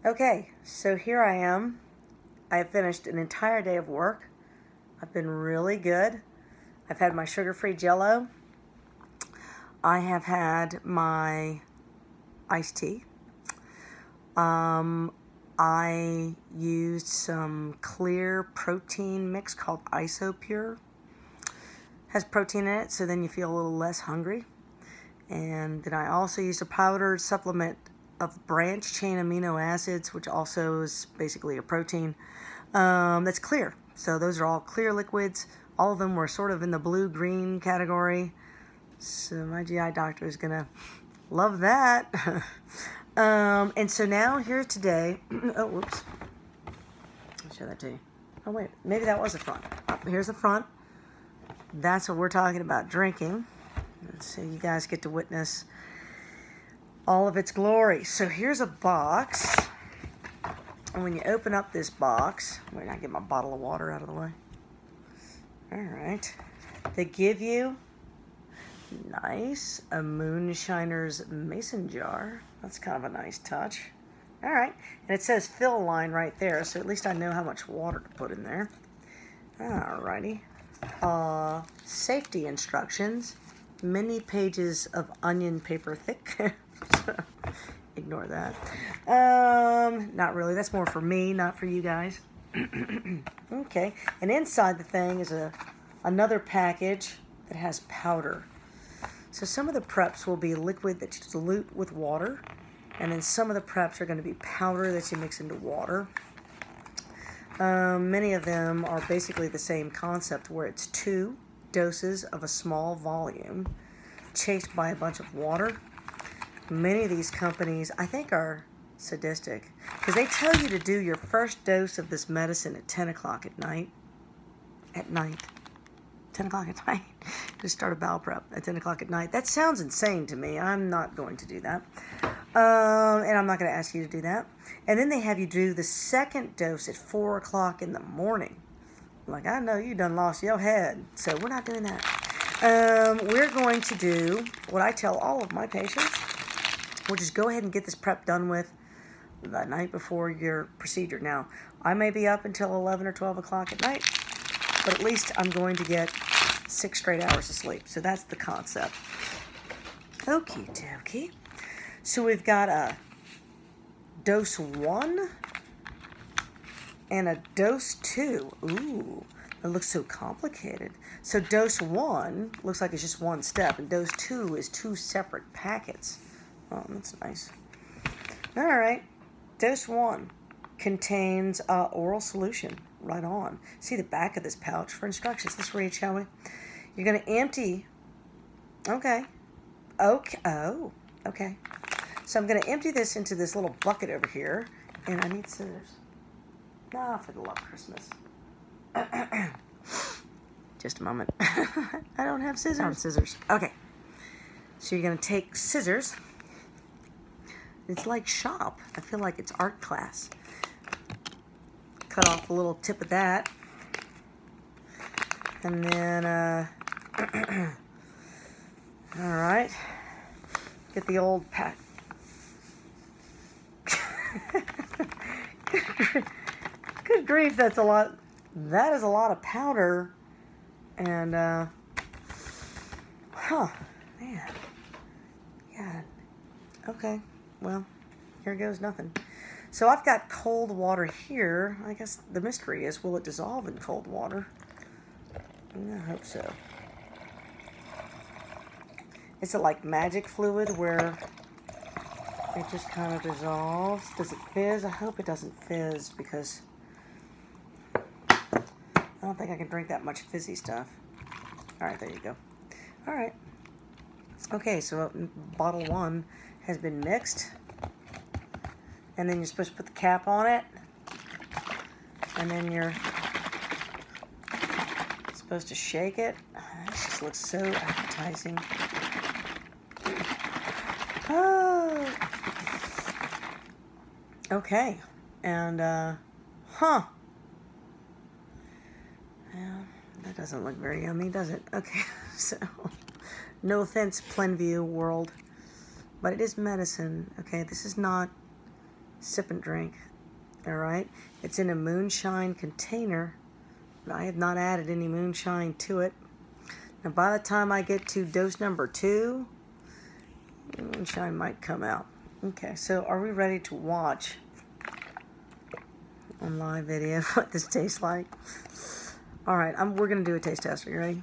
Okay, so here I am. I have finished an entire day of work. I've been really good. I've had my sugar-free Jell-O. I have had my iced tea. I used some clear protein mix called IsoPure. Has protein in it, so then you feel a little less hungry. And then I also used a powdered supplement of branched chain amino acids, which also is basically a protein that's clear. So those are all clear liquids. All of them were sort of in the blue-green category. So my GI doctor is going to love that. And so now here today, oh, whoops. I'll show that to you. Oh, wait, maybe that was the front. Oh, here's the front. That's what we're talking about, drinking. So you guys get to witness all of its glory. So here's a box. And when you open up this box, wait, I get my bottle of water out of the way. All right. They give you a moonshiner's mason jar. That's kind of a nice touch. All right. And it says fill line right there, so at least I know how much water to put in there. All righty. Safety instructions. Many pages of onion paper thick. So, ignore that. Not really. That's more for me, not for you guys. Okay. And inside the thing is another package that has powder. So some of the preps will be liquid that you dilute with water, and then some of the preps are going to be powder that you mix into water. Many of them are basically the same concept, where it's 2 doses of a small volume chased by a bunch of water. Many of these companies, I think, are sadistic, because they tell you to do your first dose of this medicine at 10 o'clock at night. 10 o'clock at night. Just start a bowel prep at 10 o'clock at night. That sounds insane to me. I'm not going to do that. And I'm not going to ask you to do that. And then they have you do the second dose at 4 o'clock in the morning. Like, I know you done lost your head, so we're not doing that. We're going to do what I tell all of my patients, which is go ahead and get this prep done with the night before your procedure. Now, I may be up until 11 or 12 o'clock at night, but at least I'm going to get 6 straight hours of sleep. So that's the concept. Okie dokie. So we've got a dose 1 and a dose 2. Ooh, it looks so complicated. So dose 1 looks like it's just one step, and dose 2 is 2 separate packets. Oh, that's nice. All right. Dose 1 contains oral solution. Right on. See the back of this pouch for instructions. Let's read, shall we? You're going to empty. Okay. Okay. Oh, okay. So I'm going to empty this into this little bucket over here. And I need scissors. Ah, for the love of Christmas. Just a moment. I don't have scissors. I don't have scissors. Okay. So you're going to take scissors. It's like shop. I feel like it's art class. Cut off a little tip of that. And then, all right. Get the old pack. Good grief, that's a lot. That is a lot of powder. And, man. God. Okay, well, here goes nothing. So I've got cold water here. I guess the mystery is, will it dissolve in cold water? I hope so. Is it like magic fluid where it just kind of dissolves? Does it fizz? I hope it doesn't fizz, because I don't think I can drink that much fizzy stuff. All right, there you go. All right. Okay, so bottle 1 has been mixed. And then you're supposed to put the cap on it. And then you're supposed to shake it. This just looks so appetizing. Oh. Okay. And, Well, that doesn't look very yummy, does it? Okay, so, no offense, Plenview world, but it is medicine, okay? This is not sip and drink. All right. It's in a moonshine container, but I have not added any moonshine to it. Now, by the time I get to dose number 2, moonshine might come out. Okay, so are we ready to watch on live video what this tastes like? All right, we're going to do a taste test. Are you ready?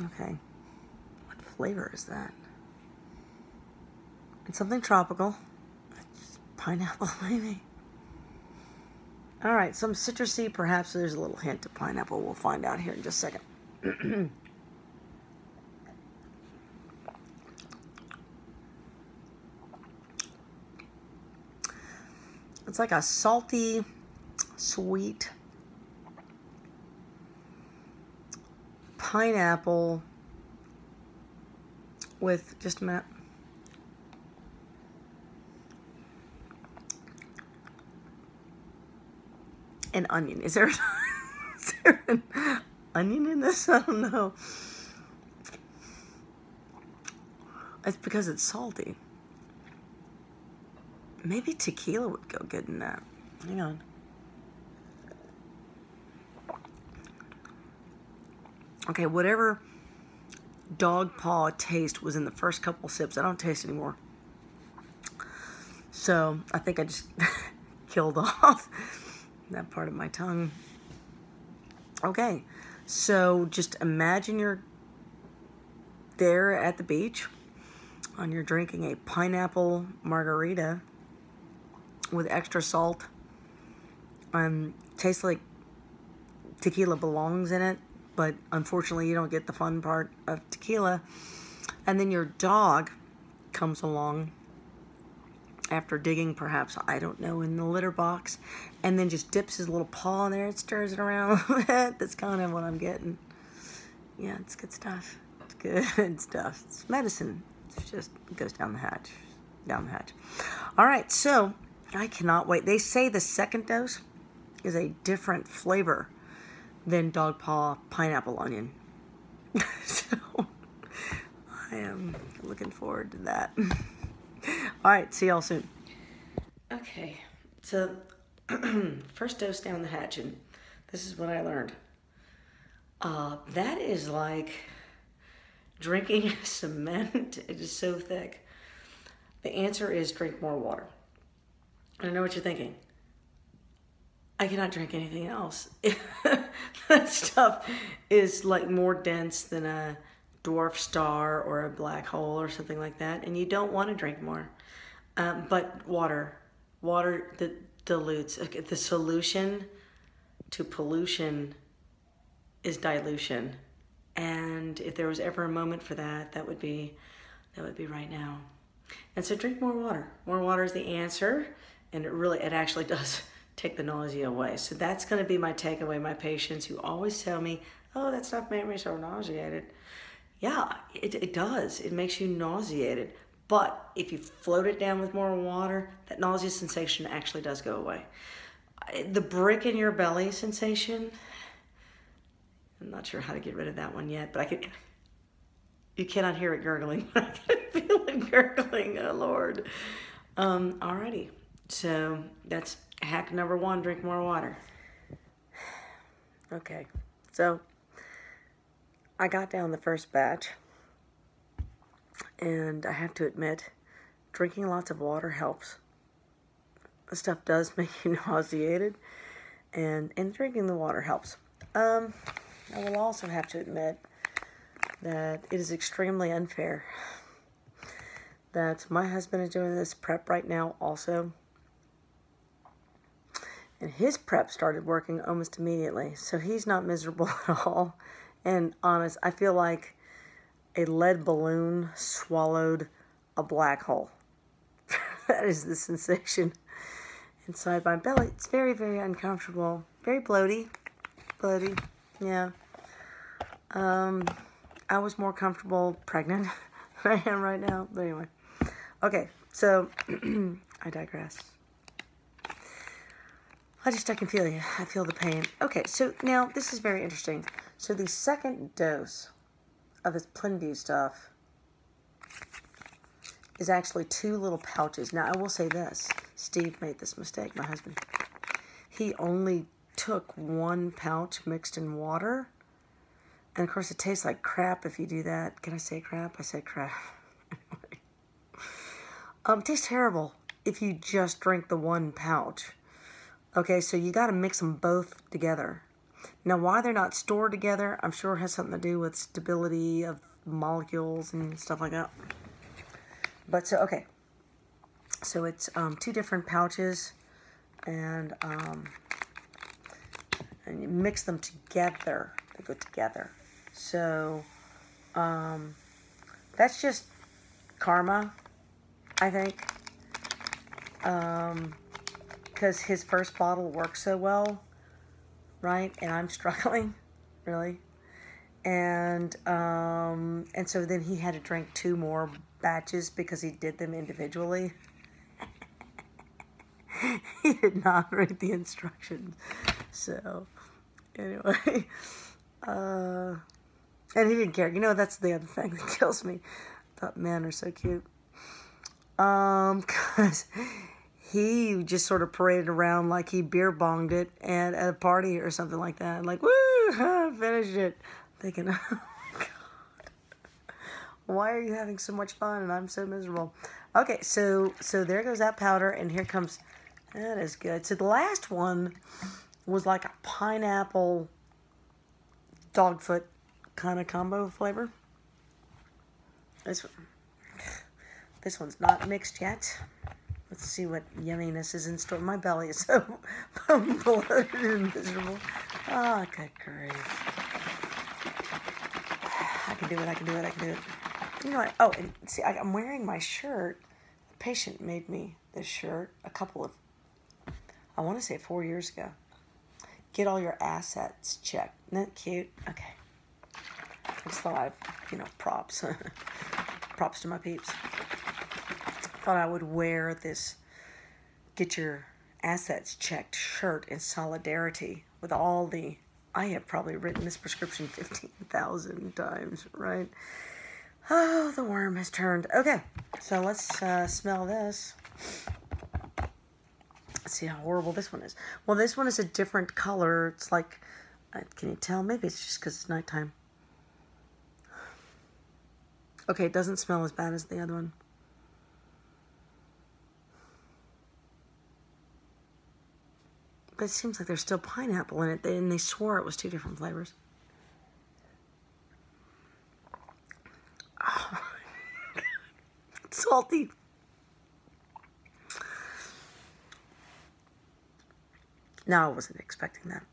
Okay. What flavor is that? It's something tropical. It's pineapple, maybe. All right, some citrusy, perhaps there's a little hint of pineapple. We'll find out here in just a second. It's like a salty, sweet pineapple with, just a minute. An onion. Is there an onion in this? I don't know. It's because it's salty. Maybe tequila would go good in that. Hang on. Okay, whatever dog paw taste was in the first couple sips, I don't taste anymore. So I think I just killed off that part of my tongue. Okay, so just imagine you're there at the beach and you're drinking a pineapple margarita with extra salt. Tastes like tequila belongs in it, but unfortunately you don't get the fun part of tequila. And then your dog comes along after digging, perhaps, I don't know, in the litter box, and then just dips his little paw in there and stirs it around a little bit. That's kind of what I'm getting. Yeah, it's good stuff. It's good stuff. It's medicine. It's just, it goes down the hatch. Down the hatch. All right, so I cannot wait. They say the second dose is a different flavor than dog paw pineapple onion. So I am looking forward to that. All right, see y'all soon. Okay, so first dose down the hatch, and this is what I learned. That is like drinking cement. It is so thick. The answer is drink more water. I know what you're thinking. I cannot drink anything else. That stuff is like more dense than a dwarf star or a black hole or something like that, and you don't want to drink more. But water that dilutes. The solution to pollution is dilution, and if there was ever a moment for that, that would be right now. And so drink more water. More water is the answer, and it actually does take the nausea away. So that's going to be my takeaway. My patients who always tell me, "Oh, that stuff made me so nauseated." Yeah, it does. It makes you nauseated. But if you float it down with more water, that nausea sensation actually does go away. The brick in your belly sensation, I'm not sure how to get rid of that one yet, but you cannot hear it gurgling. I can feel it gurgling, oh Lord. Alrighty, so that's hack number 1, drink more water. Okay, so I got down the first batch, and I have to admit, drinking lots of water helps. The stuff does make you nauseated, and drinking the water helps. I will also have to admit that it is extremely unfair that my husband is doing this prep right now also, and his prep started working almost immediately, so he's not miserable at all. And honest, I feel like a lead balloon swallowed a black hole. That is the sensation inside my belly. It's very, very uncomfortable. Very bloaty. Bloaty, yeah. I was more comfortable pregnant than I am right now. But anyway. Okay, so I digress. I can feel you. I feel the pain. Okay, so now this is very interesting. So the second dose of his Plenview stuff is actually 2 little pouches. Now, I will say this. Steve made this mistake, my husband. He only took 1 pouch mixed in water. And, of course, it tastes like crap if you do that. Can I say crap? I said crap. It tastes terrible if you just drink the 1 pouch. Okay, so you got to mix them both together. Now, why they're not stored together, I'm sure it has something to do with stability of molecules and stuff like that. But so, okay. So it's 2 different pouches, and you mix them together. They go together. So that's just karma, I think. Because his first bottle worked so well, right? And I'm struggling, really. And so then he had to drink 2 more batches because he did them individually. He did not read the instructions. So, anyway. And he didn't care. You know, that's the other thing that kills me. I thought men are so cute. Because he just sort of paraded around like he beer bonged it at a party or something like that. Like, woo, I finished it. Thinking, oh, God, why are you having so much fun and I'm so miserable? Okay, so there goes that powder, and here comes, that is good. So the last one was like a pineapple dog foot kind of combo flavor. This one's not mixed yet. Let's see what yumminess is in store. My belly is so bloated and miserable. Oh, good grief. I can do it, I can do it, I can do it. You know what? Oh, and see, I'm wearing my shirt. The patient made me this shirt a couple of, I want to say 4 years ago. Get all your assets checked. Isn't that cute? Okay. I just thought I'd, props. Props to my peeps. Thought I would wear this get your assets checked shirt in solidarity with all the, I have probably written this prescription 15,000 times, right? Oh, the worm has turned. Okay, so let's smell this. Let's see how horrible this one is. Well, this one is a different color. It's like, can you tell? Maybe it's just because it's nighttime. Okay, it doesn't smell as bad as the other one. But it seems like there's still pineapple in it, and they swore it was 2 different flavors. Oh, my God. It's salty. No, I wasn't expecting that.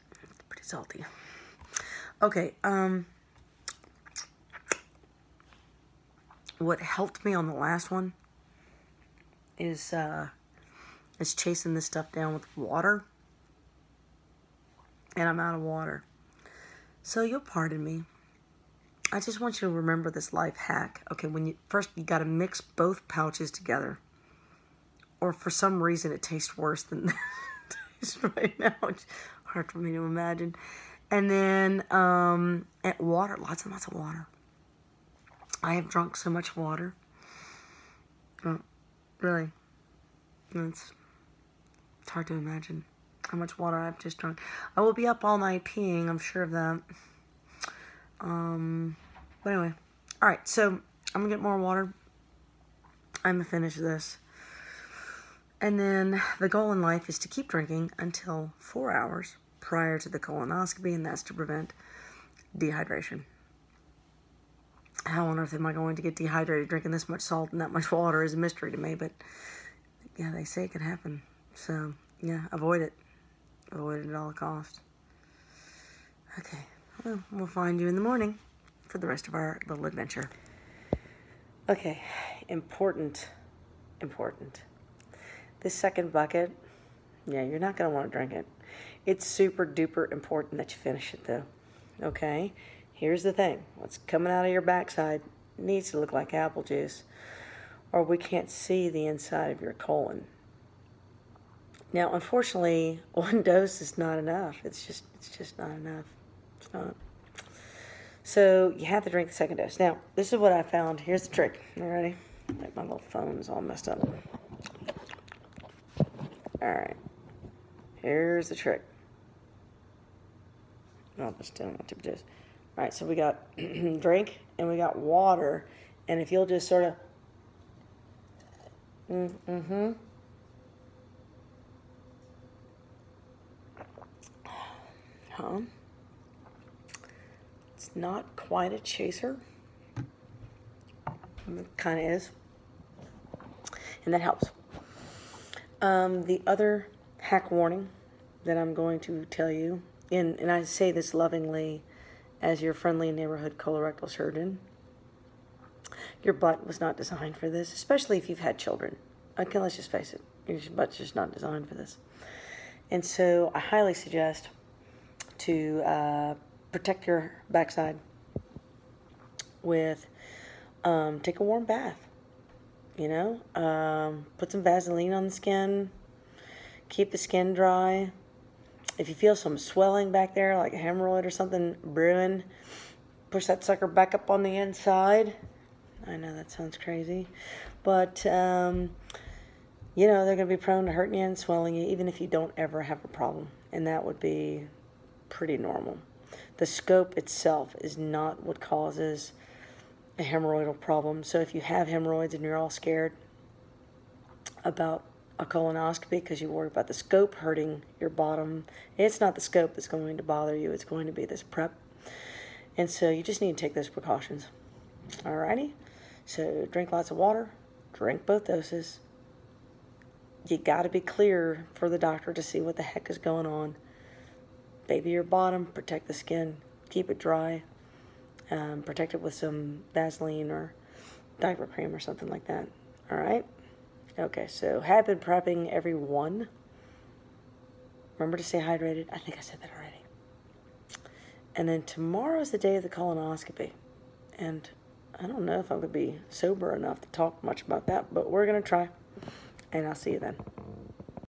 It's pretty salty. Okay, what helped me on the last one is chasing this stuff down with water. And I'm out of water. So you'll pardon me. I just want you to remember this life hack. Okay, first you got to mix both pouches together. Or for some reason it tastes worse than it tastes right now. It's hard for me to imagine. And then water, lots and lots of water. I have drunk so much water. Really. It's hard to imagine how much water I've just drunk. I will be up all night peeing, I'm sure of that. But anyway. Alright, so I'm going to get more water. I'm going to finish this. And then the goal in life is to keep drinking until 4 hours prior to the colonoscopy, and that's to prevent dehydration. How on earth am I going to get dehydrated drinking this much salt and that much water is a mystery to me, but yeah, they say it can happen. So, yeah, avoid it. Avoid it at all costs. Okay, well, we'll find you in the morning for the rest of our little adventure. Okay, important. This second bucket, yeah, you're not going to want to drink it. It's super duper important that you finish it, though. Okay? Here's the thing. What's coming out of your backside needs to look like apple juice, or we can't see the inside of your colon. Now, unfortunately, 1 dose is not enough. It's just not enough. It's not. So you have to drink the second dose. Now, this is what I found. Here's the trick. You ready? My little phone's all messed up. All right. Here's the trick. Oh, just doing what tip it is. All right, so we got drink and we got water. And if you'll just sort of... It's not quite a chaser. It kind of is. And that helps. The other hack warning that I'm going to tell you, and I say this lovingly as your friendly neighborhood colorectal surgeon, your butt was not designed for this, especially if you've had children. Okay, let's just face it. Your butt's just not designed for this. And so I highly suggest to protect your backside with take a warm bath. You know, put some Vaseline on the skin, keep the skin dry. If you feel some swelling back there, like a hemorrhoid or something brewing, push that sucker back up on the inside. I know that sounds crazy, but you know, they're going to be prone to hurting you and swelling you, even if you don't ever have a problem, and that would be pretty normal. The scope itself is not what causes a hemorrhoidal problem. So if you have hemorrhoids and you're all scared about a colonoscopy because you worry about the scope hurting your bottom, it's not the scope that's going to bother you. It's going to be this prep. And so you just need to take those precautions. Alrighty? So drink lots of water. Drink both doses. You got to be clear for the doctor to see what the heck is going on. Baby your bottom. Protect the skin. Keep it dry. Protect it with some Vaseline or diaper cream or something like that. Alright? Okay, so have been prepping everyone. Remember to stay hydrated. I think I said that already. And then tomorrow is the day of the colonoscopy. And I don't know if I'm going to be sober enough to talk much about that, but we're going to try. And I'll see you then.